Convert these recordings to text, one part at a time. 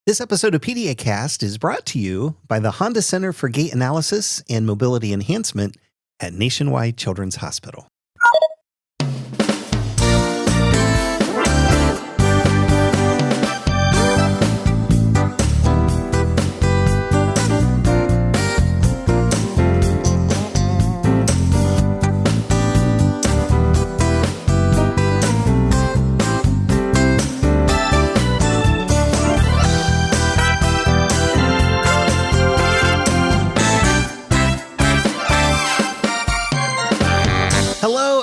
This episode of PediaCast is brought to you by the Honda Center for Gait Analysis and Mobility Enhancement at Nationwide Children's Hospital.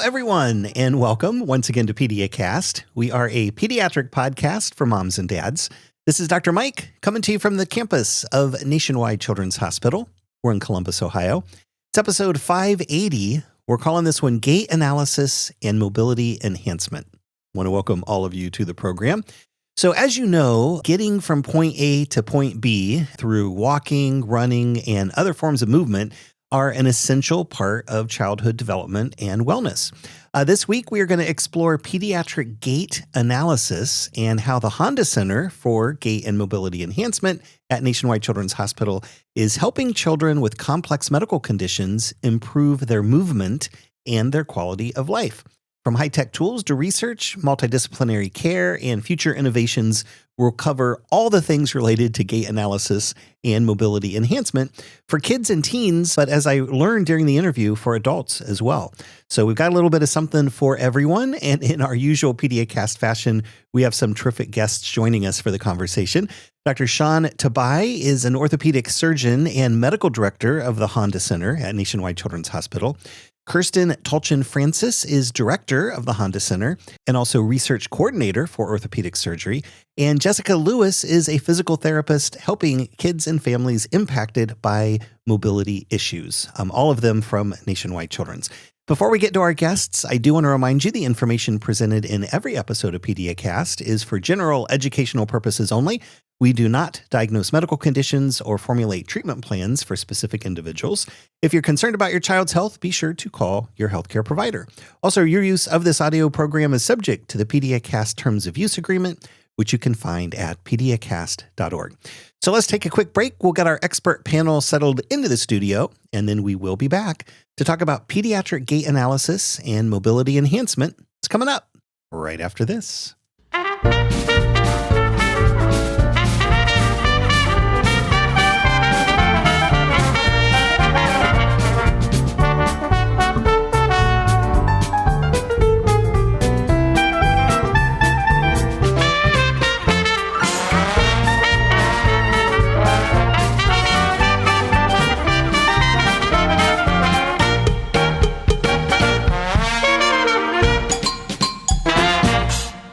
Everyone, and welcome once again to PediaCast. We are a pediatric podcast for moms and dads. This is Dr. Mike coming to you from the campus of Nationwide Children's Hospital. We're in Columbus, Ohio. It's episode 580. We're calling this one Gait Analysis and Mobility Enhancement. I want to welcome all of you to the program. So as you know, getting from point A to point B through walking, running, and other forms of movement are an essential part of childhood development and wellness. This week, we are going to explore pediatric gait analysis and how the Honda Center for Gait and Mobility Enhancement at Nationwide Children's Hospital is helping children with complex medical conditions improve their movement and their quality of life. From high-tech tools to research, multidisciplinary care, and future innovations, we'll cover all the things related to gait analysis and mobility enhancement for kids and teens, but as I learned during the interview, for adults as well. So we've got a little bit of something for everyone, and in our usual PediaCast fashion, we have some terrific guests joining us for the conversation. Dr. Sean Tabaie is an orthopedic surgeon and medical director of the Honda Center at Nationwide Children's Hospital. Kirsten Tulchin-Francis is director of the Honda Center and also research coordinator for orthopedic surgery. And Jessica Lewis is a physical therapist helping kids and families impacted by mobility issues, all of them from Nationwide Children's. Before we get to our guests, I do want to remind you the information presented in every episode of PediaCast is for general educational purposes only. We do not diagnose medical conditions or formulate treatment plans for specific individuals. If you're concerned about your child's health, be sure to call your healthcare provider. Also, your use of this audio program is subject to the PediaCast Terms of Use Agreement, which you can find at PediaCast.org. So let's take a quick break. We'll get our expert panel settled into the studio, and then we will be back to talk about pediatric gait analysis and mobility enhancement. It's coming up right after this.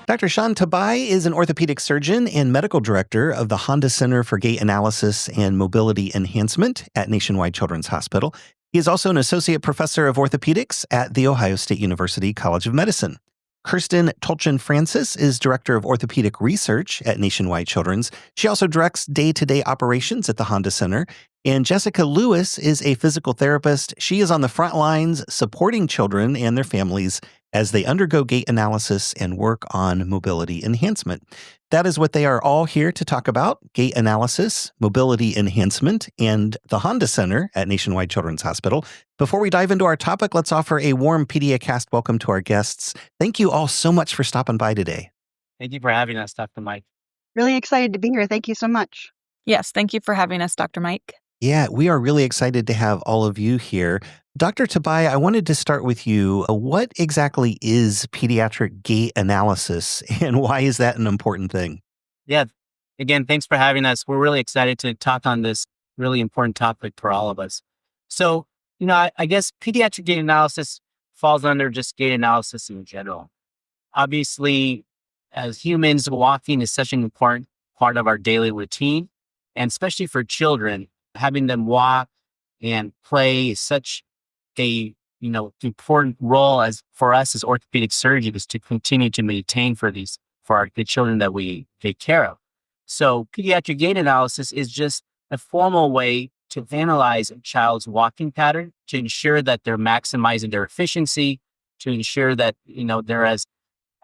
Dr. Sean Tabaie is an orthopedic surgeon and medical director of the Honda Center for Gait Analysis and Mobility Enhancement at Nationwide Children's Hospital. He is also an associate professor of orthopedics at The Ohio State University College of Medicine. Kirsten Tulchin-Francis is director of orthopedic research at Nationwide Children's. She also directs day-to-day operations at the Honda Center. And Jessica Lewis is a physical therapist. She is on the front lines supporting children and their families as they undergo gait analysis and work on mobility enhancement. That is what they are all here to talk about: gait analysis, mobility enhancement, and the Honda Center at Nationwide Children's Hospital. Before we dive into our topic, let's offer a warm PediaCast welcome to our guests. Thank you all so much for stopping by today. Thank you for having us, Dr. Mike. Really excited to be here. Thank you so much. Yes, thank you for having us, Dr. Mike. Yeah, we are really excited to have all of you here. Dr. Tabaie, I wanted to start with you. What exactly is pediatric gait analysis, and why is that an important thing? Yeah, again, thanks for having us. We're really excited to talk on this really important topic for all of us. So, I guess pediatric gait analysis falls under just gait analysis in general. Obviously, as humans, walking is such an important part of our daily routine, and especially for children, having them walk and play is such a important role as for us as orthopedic surgeons to continue to maintain for the children that we take care of. So pediatric gait analysis is just a formal way to analyze a child's walking pattern to ensure that they're maximizing their efficiency, to ensure that they're as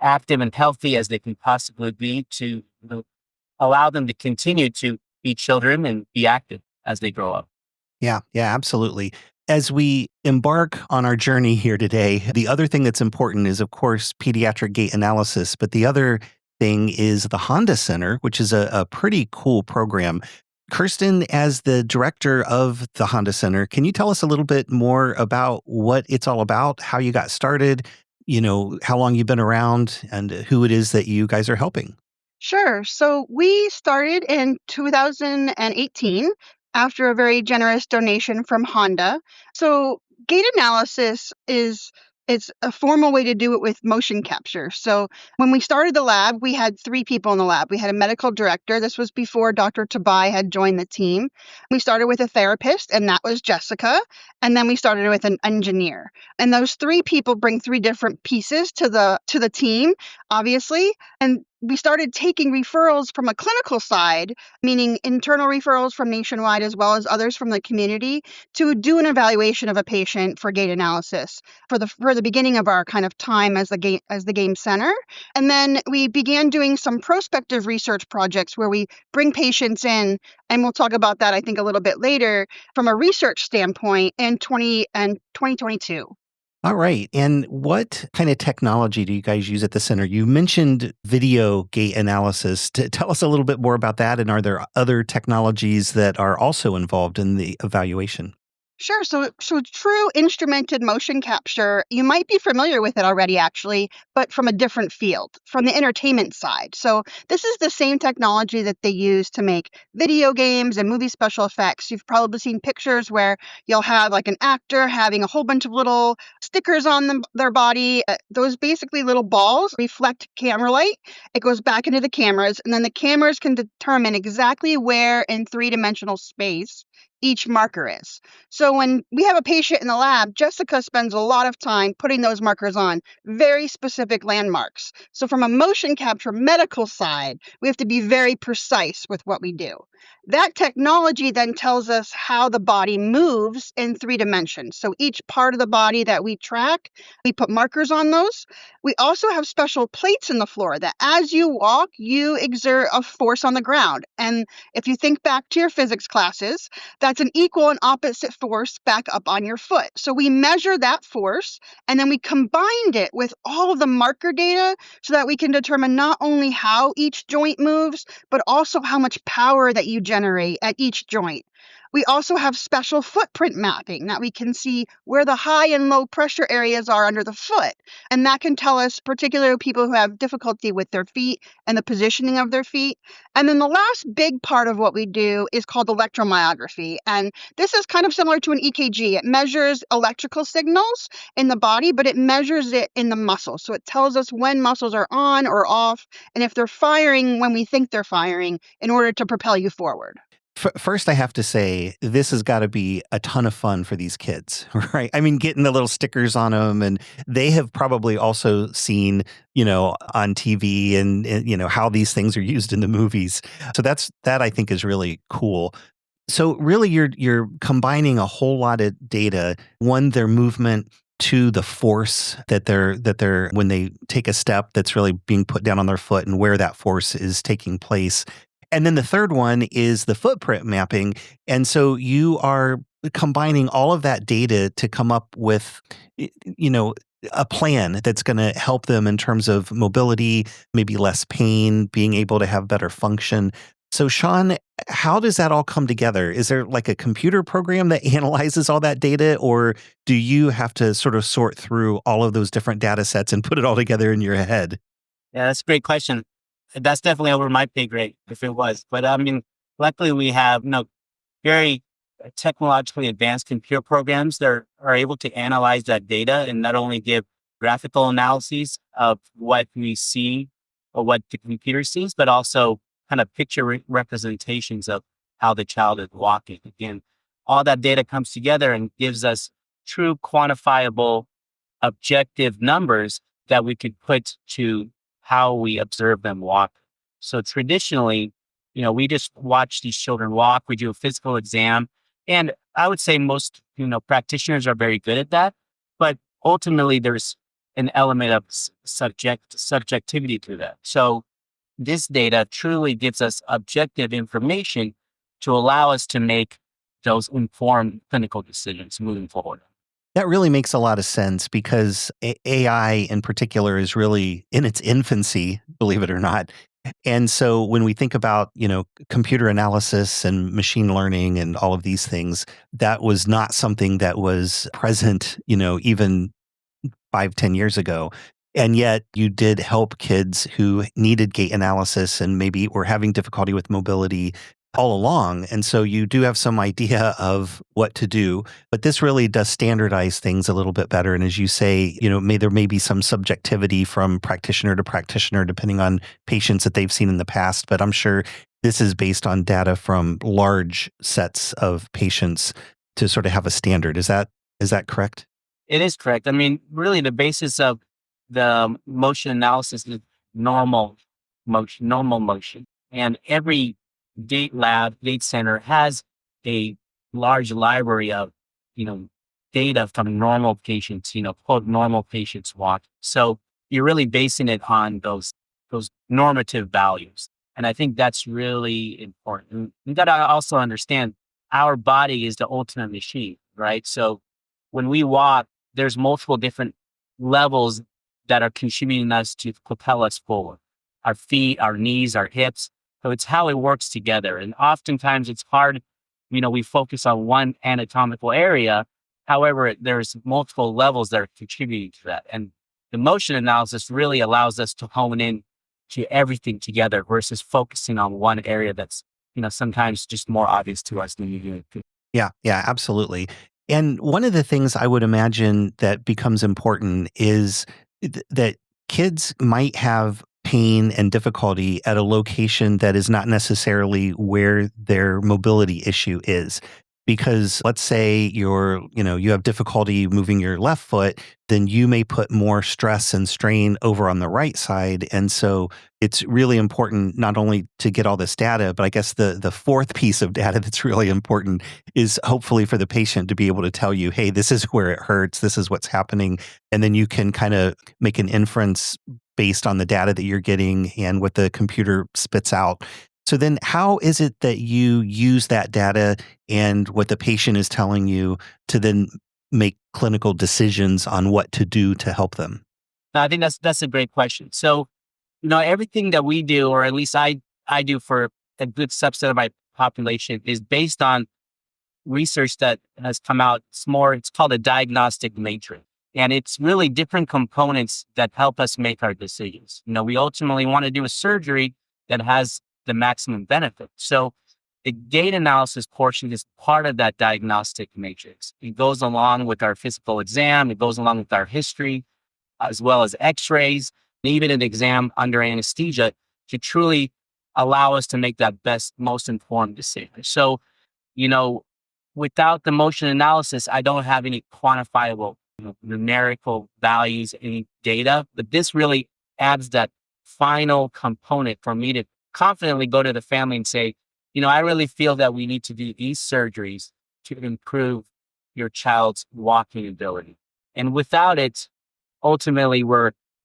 active and healthy as they can possibly be to allow them to continue to be children and be active as they grow up. Yeah, absolutely. As we embark on our journey here today, the other thing that's important is, of course, pediatric gait analysis, but the other thing is the Honda Center, which is a pretty cool program. Kirsten, as the director of the Honda Center, can you tell us a little bit more about what it's all about, how you got started, how long you've been around, and who it is that you guys are helping? Sure. So we started in 2018 after a very generous donation from Honda. So gait analysis is it's a formal way to do it with motion capture. So when we started the lab, we had 3 people in the lab. We had a medical director. This was before Dr. Tabaie had joined the team. We started with a therapist, and that was Jessica. And then we started with an engineer. And those 3 people bring 3 different pieces to the team, obviously. And we started taking referrals from a clinical side, meaning internal referrals from Nationwide as well as others from the community, to do an evaluation of a patient for gait analysis for the beginning of our kind of time as the game center. And then we began doing some prospective research projects where we bring patients in, and we'll talk about that I think a little bit later from a research standpoint in 2022. All right. And what kind of technology do you guys use at the center? You mentioned video gait analysis. Tell us a little bit more about that. And are there other technologies that are also involved in the evaluation? Sure. So true instrumented motion capture, you might be familiar with it already, actually, but from a different field, from the entertainment side. So this is the same technology that they use to make video games and movie special effects. You've probably seen pictures where you'll have like an actor having a whole bunch of little stickers on their body. Those basically little balls reflect camera light. It goes back into the cameras, and then the cameras can determine exactly where in 3-dimensional space each marker is. So when we have a patient in the lab, Jessica spends a lot of time putting those markers on very specific landmarks. So from a motion capture medical side, we have to be very precise with what we do. That technology then tells us how the body moves in 3 dimensions. So each part of the body that we track, we put markers on those. We also have special plates in the floor that as you walk, you exert a force on the ground. And if you think back to your physics classes, that's an equal and opposite force back up on your foot. So we measure that force, and then we combined it with all of the marker data so that we can determine not only how each joint moves, but also how much power that you generate at each joint. We also have special footprint mapping that we can see where the high and low pressure areas are under the foot. And that can tell us, particularly people who have difficulty with their feet and the positioning of their feet. And then the last big part of what we do is called electromyography. And this is kind of similar to an EKG. It measures electrical signals in the body, but it measures it in the muscles. So it tells us when muscles are on or off, and if they're firing when we think they're firing in order to propel you forward. First, I have to say, this has got to be a ton of fun for these kids, right? I mean, getting the little stickers on them, and they have probably also seen, on TV and how these things are used in the movies. So that I think is really cool. So really, you're combining a whole lot of data. One, their movement, to the force that they're when they take a step that's really being put down on their foot and where that force is taking place. And then the third one is the footprint mapping. And so you are combining all of that data to come up with, a plan that's going to help them in terms of mobility, maybe less pain, being able to have better function. So Sean, how does that all come together? Is there like a computer program that analyzes all that data, or do you have to sort of sort through all of those different data sets and put it all together in your head? Yeah, that's a great question. That's definitely over my pay grade if it was. But I mean, luckily we have very technologically advanced computer programs that are able to analyze that data and not only give graphical analyses of what we see or what the computer sees, but also kind of picture representations of how the child is walking. Again, all that data comes together and gives us true quantifiable objective numbers that we could put to how we observe them walk. So traditionally, we just watch these children walk. We do a physical exam. And I would say most, practitioners are very good at that. But ultimately, there's an element of subjectivity to that. So this data truly gives us objective information to allow us to make those informed clinical decisions moving forward. That really makes a lot of sense because AI in particular is really in its infancy, believe it or not. And so when we think about, computer analysis and machine learning and all of these things, that was not something that was present, even 5, 10 years ago. And yet you did help kids who needed gait analysis and maybe were having difficulty with mobility all along. And so you do have some idea of what to do, but this really does standardize things a little bit better. And as you say, there may be some subjectivity from practitioner to practitioner, depending on patients that they've seen in the past. But I'm sure this is based on data from large sets of patients to sort of have a standard. Is that correct? It is correct. I mean, really the basis of the motion analysis is normal motion. And every Gait center has a large library of, data from normal patients, quote, normal patients walk. So you're really basing it on those normative values. And I think that's really important. You got to also understand our body is the ultimate machine, right? So when we walk, there's multiple different levels that are contributing us to propel us forward. Our feet, our knees, our hips. So it's how it works together. And oftentimes it's hard, we focus on one anatomical area. However, there's multiple levels that are contributing to that. And the motion analysis really allows us to hone in to everything together versus focusing on one area that's, sometimes just more obvious to us than you do. Yeah, absolutely. And one of the things I would imagine that becomes important is that kids might have pain and difficulty at a location that is not necessarily where their mobility issue is. Because let's say you have difficulty moving your left foot, then you may put more stress and strain over on the right side. And so it's really important not only to get all this data, but I guess the fourth piece of data that's really important is hopefully for the patient to be able to tell you, hey, this is where it hurts, this is what's happening. And then you can kind of make an inference based on the data that you're getting and what the computer spits out. So then how is it that you use that data and what the patient is telling you to then make clinical decisions on what to do to help them? I think that's a great question. So, everything that we do, or at least I do for a good subset of my population, is based on research that has come out. It's called a diagnostic matrix. And it's really different components that help us make our decisions. We ultimately want to do a surgery that has the maximum benefit. So the gait analysis portion is part of that diagnostic matrix. It goes along with our physical exam. It goes along with our history, as well as x-rays, and even an exam under anesthesia to truly allow us to make that best, most informed decision. So, without the motion analysis, I don't have any quantifiable numerical values, any data, but this really adds that final component for me to confidently go to the family and say, I really feel that we need to do these surgeries to improve your child's walking ability. And without it, ultimately,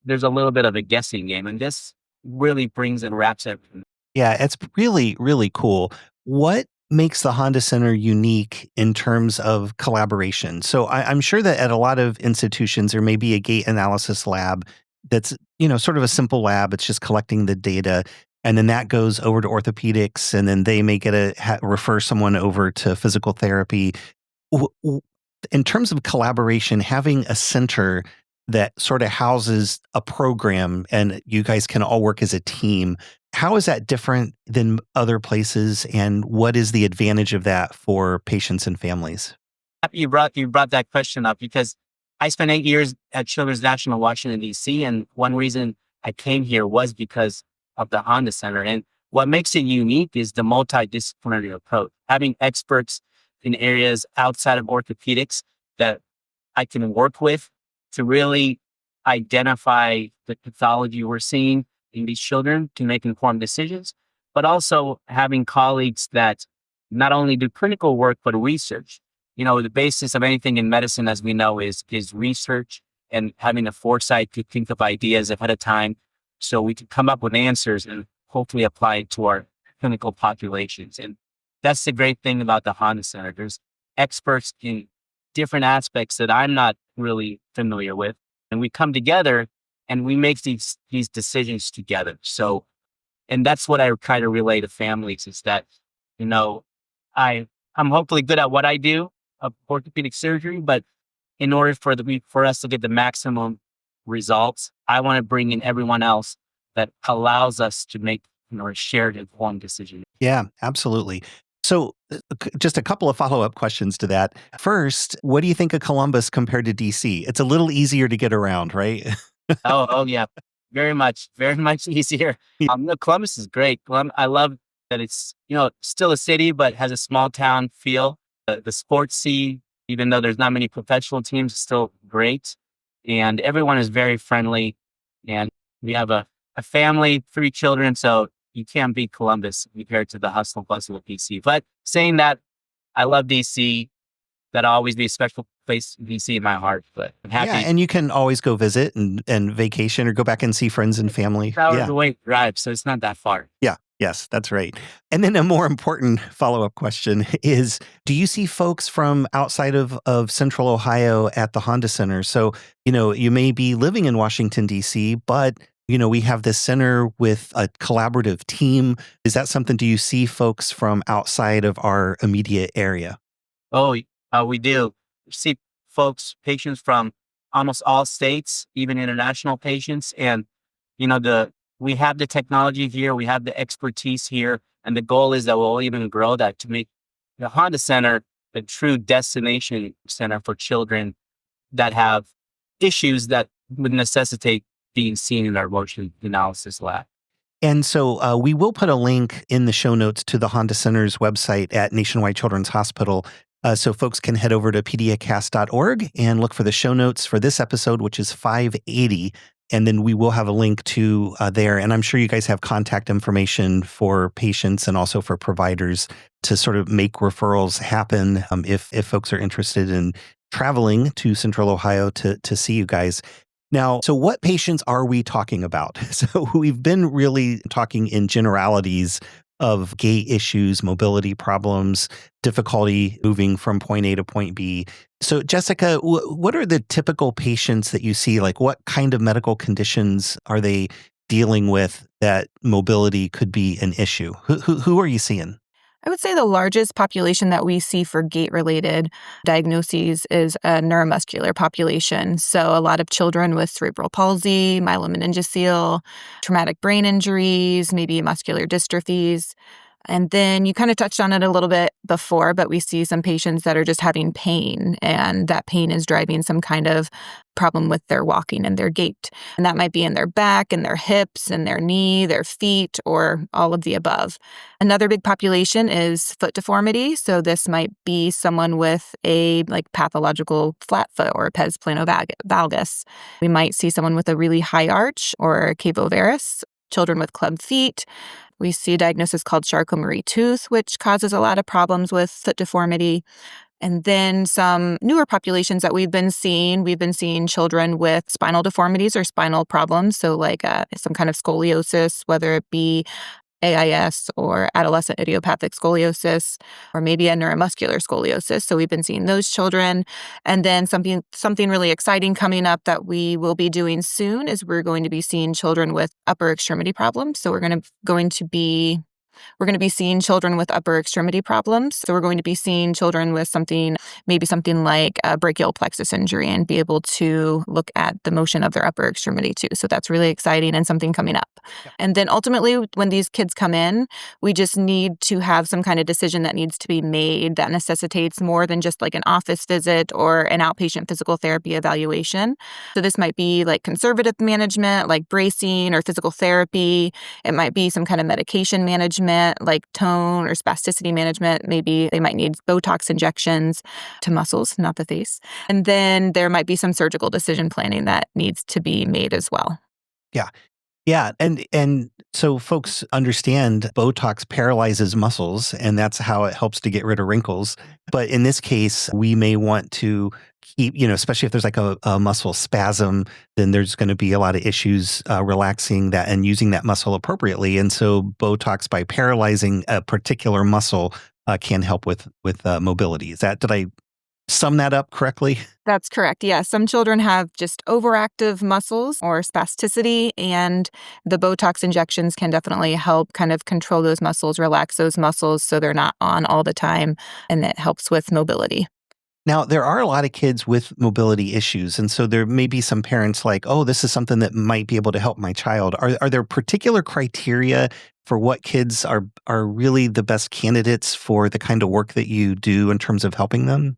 there's a little bit of a guessing game, and this really brings and wraps everything. Yeah, it's really, really cool. What makes the Honda Center unique in terms of collaboration? So I'm sure that at a lot of institutions, there may be a gait analysis lab that's, sort of a simple lab. It's just collecting the data. And then that goes over to orthopedics, and then they may refer someone over to physical therapy. In terms of collaboration, having a center that sort of houses a program and you guys can all work as a team, how is that different than other places, and what is the advantage of that for patients and families? You brought that question up because I spent 8 years at Children's National Washington, D.C., and one reason I came here was because of the Honda Center. And what makes it unique is the multidisciplinary approach, having experts in areas outside of orthopedics that I can work with to really identify the pathology we're seeing in these children to make informed decisions, but also having colleagues that not only do clinical work, but research. The basis of anything in medicine, as we know, is research and having the foresight to think of ideas ahead of time so we can come up with answers and hopefully apply it to our clinical populations. And that's the great thing about the Honda Center. There's experts in different aspects that I'm not really familiar with. And we come together and we make these decisions together. So, and that's what I try to relay to families is that, you know, I'm hopefully good at what I do of orthopedic surgery, but in order for us to get the maximum results, I want to bring in everyone else that allows us to make a shared informed decision. Yeah, absolutely. So just a couple of follow-up questions to that. First, what do you think of Columbus compared to DC? It's a little easier to get around, right? Oh yeah, very much easier. No, Columbus is great. I love that it's still a city but has a small town feel. The sports scene, even though there's not many professional teams, is still great, and everyone is very friendly. And we have a family, 3 children, so you can't beat Columbus compared to the hustle and bustle of DC. But saying that, I love DC. That'll always be a special place in DC in my heart. But I'm happy. Yeah, and you can always go visit and vacation or go back and see friends and family. Hours away drive, so it's not that far. Yeah. Yes, that's right. And then a more important follow-up question is, do you see folks from outside of Central Ohio at the Honda Center? So, you may be living in Washington, D.C., but, we have this center with a collaborative team. Is that something, do you see folks from outside of our immediate area? Oh, we do. We see patients from almost all states, even international patients. And, we have the technology here, we have the expertise here, and the goal is that we'll even grow that to make the Honda Center a true destination center for children that have issues that would necessitate being seen in our motion analysis lab. And so we will put a link in the show notes to the Honda Center's website at Nationwide Children's Hospital. So folks can head over to PediaCast.org and look for the show notes for this episode, which is 580. And then we will have a link to there. And I'm sure you guys have contact information for patients and also for providers to sort of make referrals happen if folks are interested in traveling to Central Ohio to see you guys. Now, so what patients are we talking about? So we've been really talking in generalities of gait issues, mobility problems, difficulty moving from point A to point B. So Jessica, what are the typical patients that you see? Like what kind of medical conditions are they dealing with that mobility could be an issue? Who are you seeing? I would say the largest population that we see for gait-related diagnoses is a neuromuscular population. So a lot of children with cerebral palsy, myelomeningocele, traumatic brain injuries, maybe muscular dystrophies. And then you kind of touched on it a little bit before, but we see some patients that are just having pain, and that pain is driving some kind of problem with their walking and their gait. And that might be in their back and their hips and their knee, their feet, or all of the above. Another big population is foot deformity. So this might be someone with a pathological flat foot or pes plano valgus. We might see someone with a really high arch or cavovarus, children with club feet. We see a diagnosis called Charcot-Marie tooth, which causes a lot of problems with foot deformity. And then some newer populations that we've been seeing children with spinal deformities or spinal problems. So some kind of scoliosis, whether it be AIS or adolescent idiopathic scoliosis, or maybe a neuromuscular scoliosis. So we've been seeing those children. And then something really exciting coming up that we will be doing soon is we're going to be seeing children with upper extremity problems. So we're going to be seeing children with upper extremity problems. So we're going to be seeing children with something like a brachial plexus injury and be able to look at the motion of their upper extremity too. So that's really exciting and something coming up. Yeah. And then ultimately, when these kids come in, we just need to have some kind of decision that needs to be made that necessitates more than just like an office visit or an outpatient physical therapy evaluation. So this might be like conservative management, like bracing or physical therapy. It might be some kind of medication management, like tone or spasticity management. Maybe they might need Botox injections to muscles, not the face. And then there might be some surgical decision planning that needs to be made as well. Yeah. Yeah, and so folks understand Botox paralyzes muscles, and that's how it helps to get rid of wrinkles. But in this case, we may want to keep, especially if there's like a muscle spasm, then there's going to be a lot of issues relaxing that and using that muscle appropriately. And so Botox, by paralyzing a particular muscle, can help with mobility. Did I sum that up correctly? That's correct. Yeah. Some children have just overactive muscles or spasticity, and the Botox injections can definitely help kind of control those muscles, relax those muscles so they're not on all the time, and it helps with mobility. Now, there are a lot of kids with mobility issues, and so there may be some parents like, oh, this is something that might be able to help my child. Are there particular criteria for what kids are really the best candidates for the kind of work that you do in terms of helping them?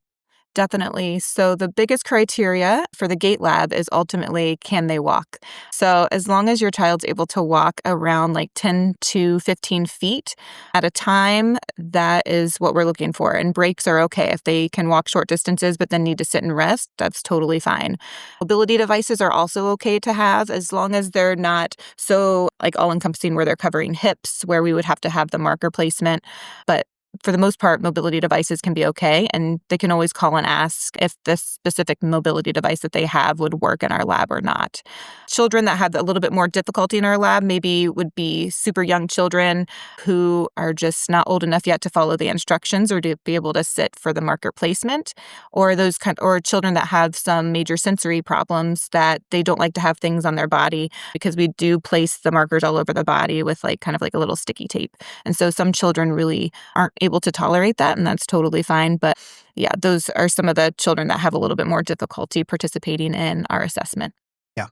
Definitely. So the biggest criteria for the Gait lab is ultimately, can they walk? So as long as your child's able to walk around like 10 to 15 feet at a time, that is what we're looking for. And breaks are okay. If they can walk short distances but then need to sit and rest, that's totally fine. Mobility devices are also okay to have as long as they're not so like all-encompassing where they're covering hips, where we would have to have the marker placement. But for the most part, mobility devices can be okay, and they can always call and ask if this specific mobility device that they have would work in our lab or not. Children that have a little bit more difficulty in our lab maybe would be super young children who are just not old enough yet to follow the instructions or to be able to sit for the marker placement, or or children that have some major sensory problems that they don't like to have things on their body, because we do place the markers all over the body with like kind of like a little sticky tape. And so some children really aren't able to tolerate that, and that's totally fine. But yeah, those are some of the children that have a little bit more difficulty participating in our assessment. Yeah.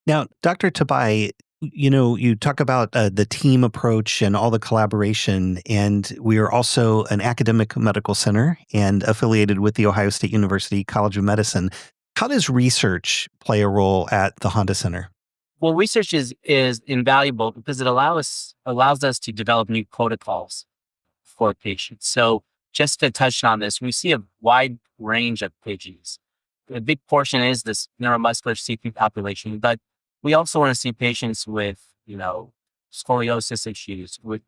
Now, Dr. Tabaie, you talk about the team approach and all the collaboration, and we are also an academic medical center and affiliated with the Ohio State University College of Medicine. How does research play a role at the Honda Center? Well, research is invaluable because it allows us to develop new protocols for patients. So just to touch on this, we see a wide range of patients. A big portion is this neuromuscular CP population, but we also want to see patients with, scoliosis issues, with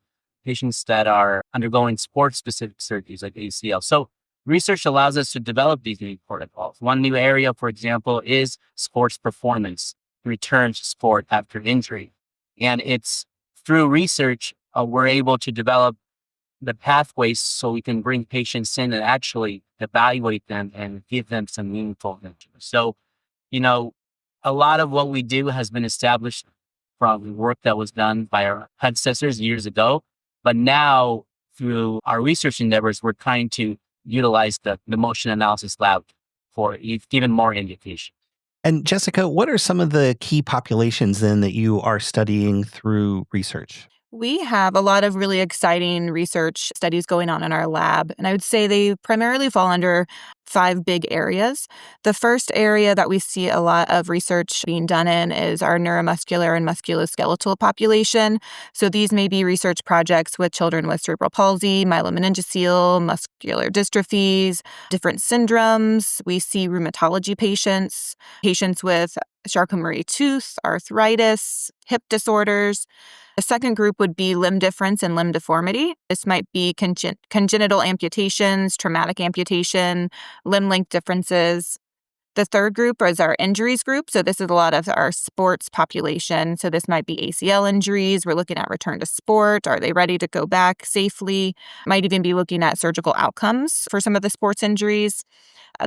patients that are undergoing sport-specific surgeries like ACL. So research allows us to develop these new protocols. One new area, for example, is sports performance, return to sport after injury. And it's through research, we're able to develop the pathways so we can bring patients in and actually evaluate them and give them some meaningful intervention. So, a lot of what we do has been established from work that was done by our predecessors years ago. But now, through our research endeavors, we're trying to utilize the motion analysis lab for even more indication. And Jessica, what are some of the key populations then that you are studying through research? We have a lot of really exciting research studies going on in our lab, and I would say they primarily fall under 5 big areas. The first area that we see a lot of research being done in is our neuromuscular and musculoskeletal population. So these may be research projects with children with cerebral palsy, myelomeningocele, muscular dystrophies, different syndromes. We see rheumatology patients, patients with Charcot-Marie-Tooth, arthritis, hip disorders. The second group would be limb difference and limb deformity. This might be congenital amputations, traumatic amputation, limb length differences. The third group is our injuries group. So this is a lot of our sports population. So this might be ACL injuries. We're looking at return to sport. Are they ready to go back safely? Might even be looking at surgical outcomes for some of the sports injuries.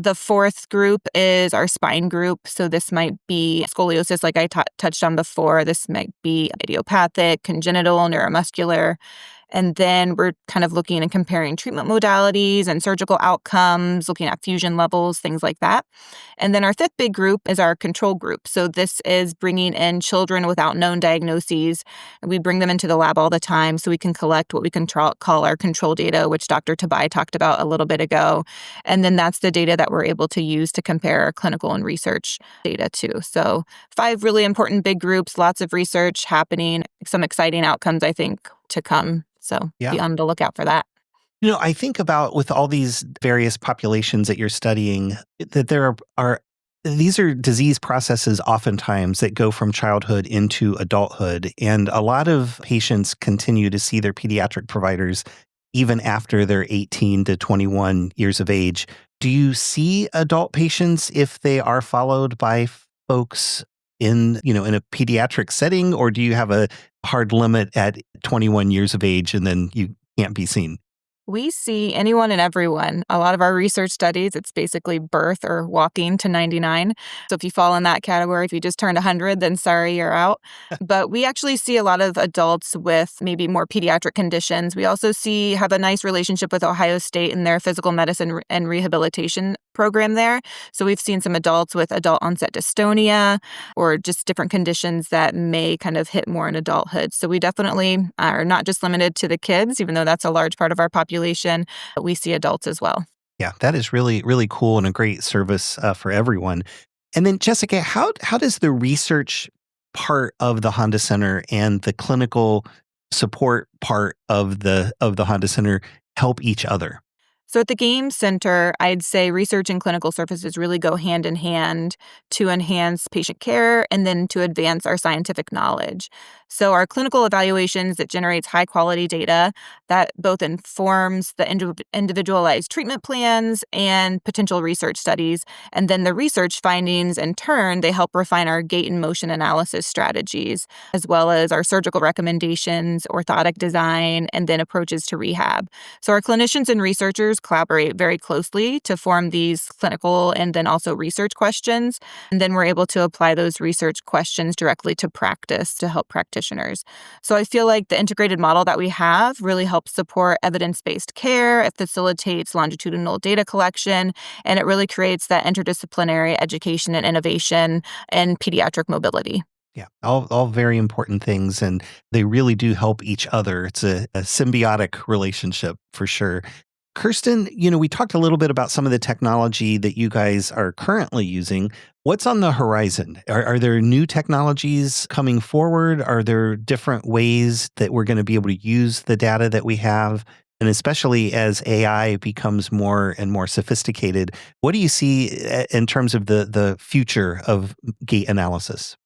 The fourth group is our spine group. So this might be scoliosis, like I touched on before. This might be idiopathic, congenital, neuromuscular. And then we're kind of looking and comparing treatment modalities and surgical outcomes, looking at fusion levels, things like that. And then our fifth big group is our control group. So this is bringing in children without known diagnoses. We bring them into the lab all the time so we can collect what we can call our control data, which Dr. Tabaie talked about a little bit ago. And then that's the data that we're able to use to compare our clinical and research data to. So 5 really important big groups, lots of research happening, some exciting outcomes, I think, to come. So be on the lookout for that. I think about with all these various populations that you're studying, that there are these are disease processes oftentimes that go from childhood into adulthood. And a lot of patients continue to see their pediatric providers even after they're 18 to 21 years of age. Do you see adult patients if they are followed by folks in a pediatric setting, or do you have a hard limit at 21 years of age and then you can't be seen? We see anyone and everyone. A lot of our research studies, it's basically birth or walking to 99. So if you fall in that category, if you just turned 100, then sorry, you're out. But we actually see a lot of adults with maybe more pediatric conditions. We also have a nice relationship with Ohio State and their physical medicine and rehabilitation program there. So we've seen some adults with adult onset dystonia or just different conditions that may kind of hit more in adulthood. So we definitely are not just limited to the kids, even though that's a large part of our population. We see adults as well. Yeah, that is really, really cool and a great service for everyone. And then, Jessica, how does the research part of the Honda Center and the clinical support part of the Honda Center help each other? So at the Game Center, I'd say research and clinical services really go hand in hand to enhance patient care and then to advance our scientific knowledge. So our clinical evaluations, it generates high quality data that both informs the individualized treatment plans and potential research studies. And then the research findings, in turn, they help refine our gait and motion analysis strategies, as well as our surgical recommendations, orthotic design, and then approaches to rehab. So our clinicians and researchers collaborate very closely to form these clinical and then also research questions. And then we're able to apply those research questions directly to practice to help practitioners. So I feel like the integrated model that we have really helps support evidence-based care. It facilitates longitudinal data collection, and it really creates that interdisciplinary education and innovation and pediatric mobility. Yeah, all very important things, and they really do help each other. It's a symbiotic relationship for sure. Kirsten, we talked a little bit about some of the technology that you guys are currently using. What's on the horizon? Are there new technologies coming forward? Are there different ways that we're going to be able to use the data that we have? And especially as AI becomes more and more sophisticated, what do you see in terms of the future of gait analysis?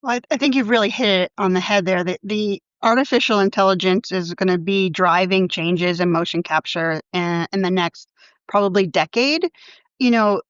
Well, I think you've really hit it on the head there. The artificial intelligence is going to be driving changes in motion capture in the next probably decade.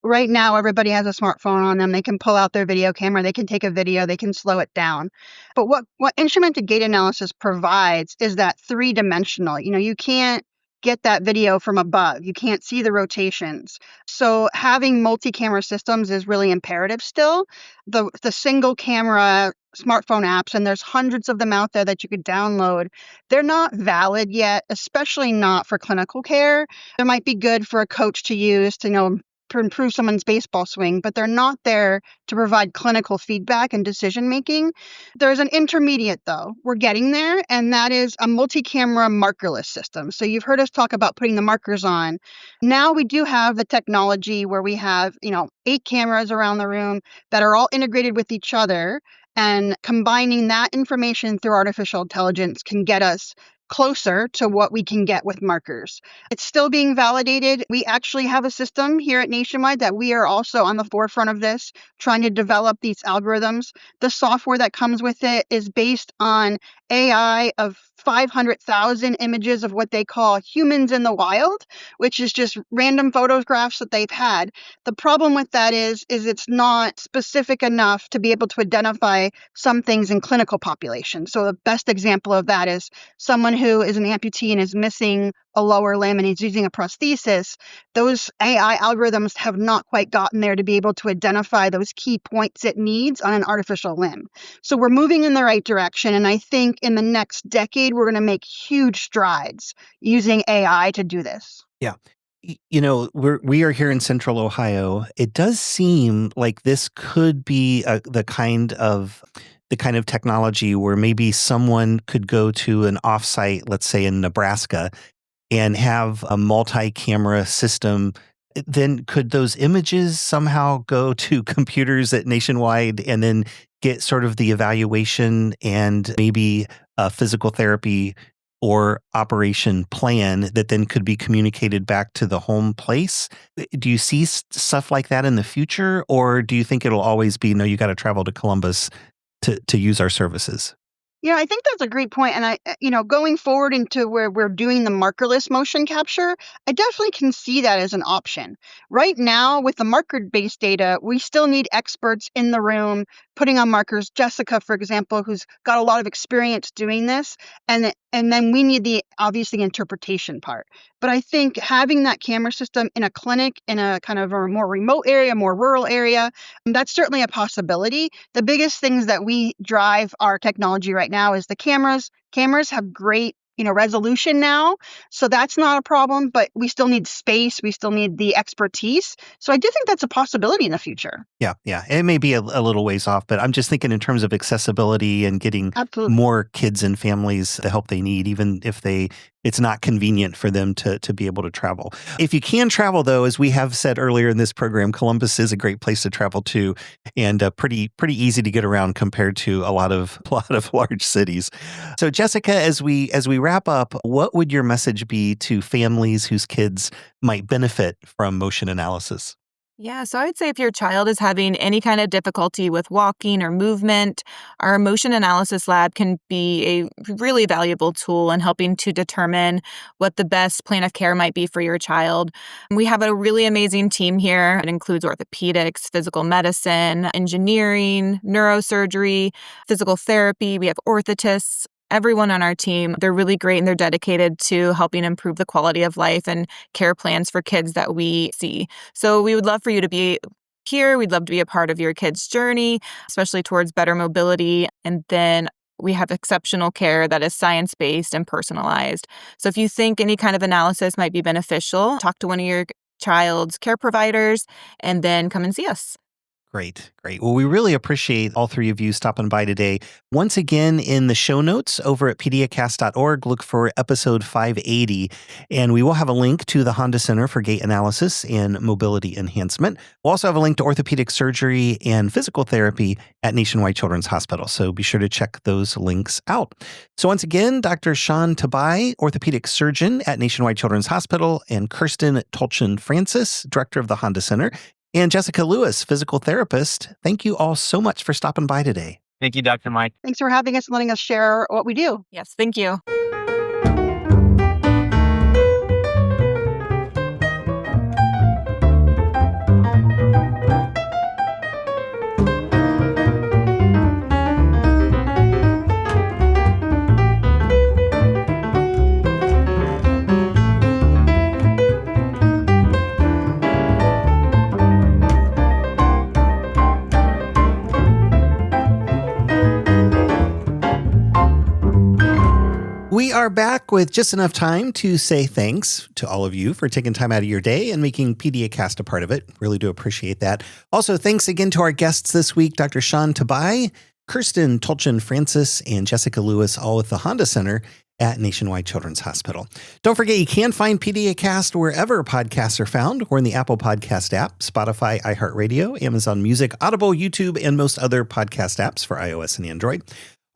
Right now everybody has a smartphone on them. They can pull out their video camera, they can take a video, they can slow it down. But what instrumented gait analysis provides is that three-dimensional. You can't get that video from above. You can't see the rotations. So having multi-camera systems is really imperative still. The single camera smartphone apps, and there's hundreds of them out there that you could download, they're not valid yet, especially not for clinical care. They might be good for a coach to use to improve someone's baseball swing, but they're not there to provide clinical feedback and decision making. There's an intermediate, though. We're getting there, and that is a multi-camera markerless system. So you've heard us talk about putting the markers on. Now we do have the technology where we have 8 cameras around the room that are all integrated with each other, and combining that information through artificial intelligence can get us closer to what we can get with markers. It's still being validated. We actually have a system here at Nationwide that we are also on the forefront of this, trying to develop these algorithms. The software that comes with it is based on AI of 500,000 images of what they call humans in the wild, which is just random photographs that they've had. The problem with that is it's not specific enough to be able to identify some things in clinical populations. So the best example of that is someone who is an amputee and is missing a lower limb and he's using a prosthesis. Those AI algorithms have not quite gotten there to be able to identify those key points it needs on an artificial limb. So we're moving in the right direction. And I think in the next decade, we're going to make huge strides using AI to do this. Yeah. We are here in Central Ohio. It does seem like this could be the kind of technology where maybe someone could go to an offsite, let's say in Nebraska, and have a multi-camera system. Then could those images somehow go to computers at Nationwide and then get sort of the evaluation and maybe physical therapy or operation plan that then could be communicated back to the home place. Do you see stuff like that in the future, or do you think it'll always be, no, you got to travel to Columbus to use our services? Yeah, I think that's a great point. And going forward into where we're doing the markerless motion capture, I definitely can see that as an option. Right now, with the marker-based data, we still need experts in the room putting on markers. Jessica, for example, who's got a lot of experience doing this, and then we need the obviously interpretation part. But I think having that camera system in a clinic, in a kind of a more remote area, more rural area, that's certainly a possibility. The biggest things that we drive our technology right now is the cameras. Cameras have great, resolution now, so that's not a problem, but we still need space. We still need the expertise. So I do think that's a possibility in the future. Yeah. It may be a little ways off, but I'm just thinking in terms of accessibility and getting Absolutely. more kids and families the help they need, even if it's not convenient for them to be able to travel. If you can travel, though, as we have said earlier in this program, Columbus is a great place to travel to, and pretty easy to get around compared to a lot of large cities. So, Jessica, as we wrap up, what would your message be to families whose kids might benefit from motion analysis? Yeah, so I would say if your child is having any kind of difficulty with walking or movement, our motion analysis lab can be a really valuable tool in helping to determine what the best plan of care might be for your child. We have a really amazing team here. It includes orthopedics, physical medicine, engineering, neurosurgery, physical therapy. We have orthotists. Everyone on our team, they're really great and they're dedicated to helping improve the quality of life and care plans for kids that we see. So we would love for you to be here. We'd love to be a part of your kid's journey, especially towards better mobility. And then we have exceptional care that is science-based and personalized. So if you think any kind of analysis might be beneficial, talk to one of your child's care providers and then come and see us. Great. Well, we really appreciate all three of you stopping by today. Once again, in the show notes over at PediaCast.org, look for episode 580, and we will have a link to the Honda Center for Gait Analysis and Mobility Enhancement. We'll also have a link to orthopedic surgery and physical therapy at Nationwide Children's Hospital, so be sure to check those links out. So once again, Dr. Sean Tabaie, orthopedic surgeon at Nationwide Children's Hospital, and Kirsten Tulchin-Francis, director of the Honda Center, and Jessica Lewis, physical therapist. Thank you all so much for stopping by today. Thank you, Dr. Mike. Thanks for having us and letting us share what we do. Yes, thank you. We are back with just enough time to say thanks to all of you for taking time out of your day and making PediaCast a part of it. Really do appreciate that. Also, thanks again to our guests this week, Dr. Sean Tabaie, Kirsten Tulchin-Francis, and Jessica Lewis, all with the Honda Center at Nationwide Children's Hospital. Don't forget, you can find PediaCast wherever podcasts are found. We're in the Apple Podcast app, Spotify, iHeartRadio, Amazon Music, Audible, YouTube, and most other podcast apps for iOS and Android.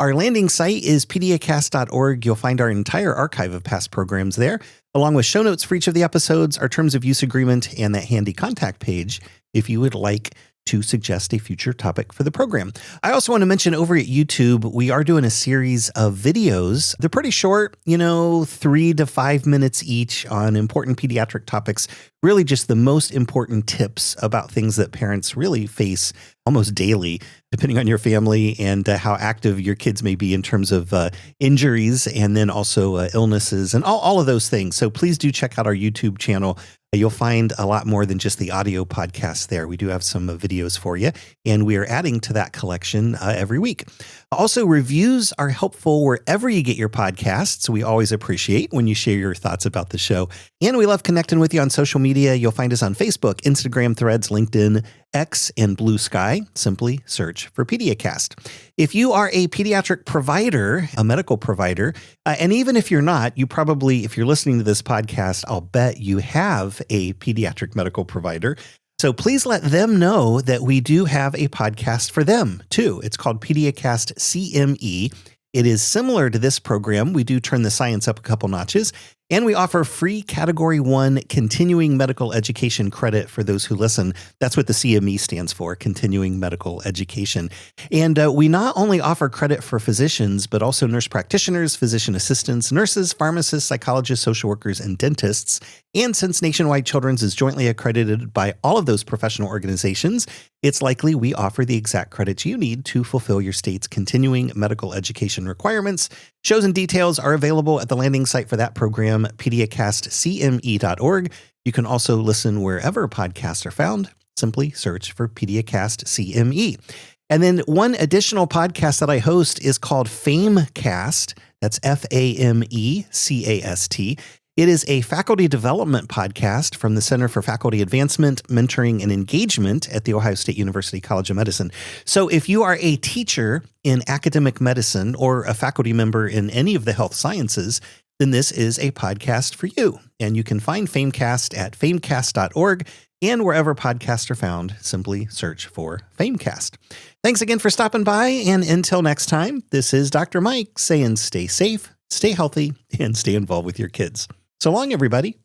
Our landing site is PediaCast.org. You'll find our entire archive of past programs there, along with show notes for each of the episodes, our terms of use agreement, and that handy contact page if you would like to suggest a future topic for the program. I also want to mention over at YouTube, we are doing a series of videos. They're pretty short, 3 to 5 minutes each on important pediatric topics, really just the most important tips about things that parents really face almost daily, depending on your family and how active your kids may be in terms of injuries and then also illnesses and all of those things. So please do check out our YouTube channel. You'll find a lot more than just the audio podcast there. We do have some videos for you, and we are adding to that collection every week. Also, reviews are helpful wherever you get your podcasts. We always appreciate when you share your thoughts about the show. And we love connecting with you on social media. You'll find us on Facebook, Instagram, Threads, LinkedIn, X, and Blue Sky. Simply search for PediaCast. If you are a pediatric provider, a medical provider, and even if you're not, you probably, if you're listening to this podcast, I'll bet you have a pediatric medical provider. So please let them know that we do have a podcast for them too. It's called PediaCast CME. It is similar to this program. We do turn the science up a couple notches, and we offer free Category 1 continuing medical education credit for those who listen. That's what the CME stands for, continuing medical education. And we not only offer credit for physicians, but also nurse practitioners, physician assistants, nurses, pharmacists, psychologists, social workers, and dentists. And since Nationwide Children's is jointly accredited by all of those professional organizations, it's likely we offer the exact credits you need to fulfill your state's continuing medical education requirements. Shows and details are available at the landing site for that program, PediaCastCME.org. You can also listen wherever podcasts are found. Simply search for PediaCast CME. And then one additional podcast that I host is called FameCast. That's FAMECAST. It is a faculty development podcast from the Center for Faculty Advancement, Mentoring, and Engagement at The Ohio State University College of Medicine. So if you are a teacher in academic medicine or a faculty member in any of the health sciences, then this is a podcast for you. And you can find FameCast at famecast.org, and wherever podcasts are found, simply search for FameCast. Thanks again for stopping by, and until next time, this is Dr. Mike saying stay safe, stay healthy, and stay involved with your kids. So long, everybody.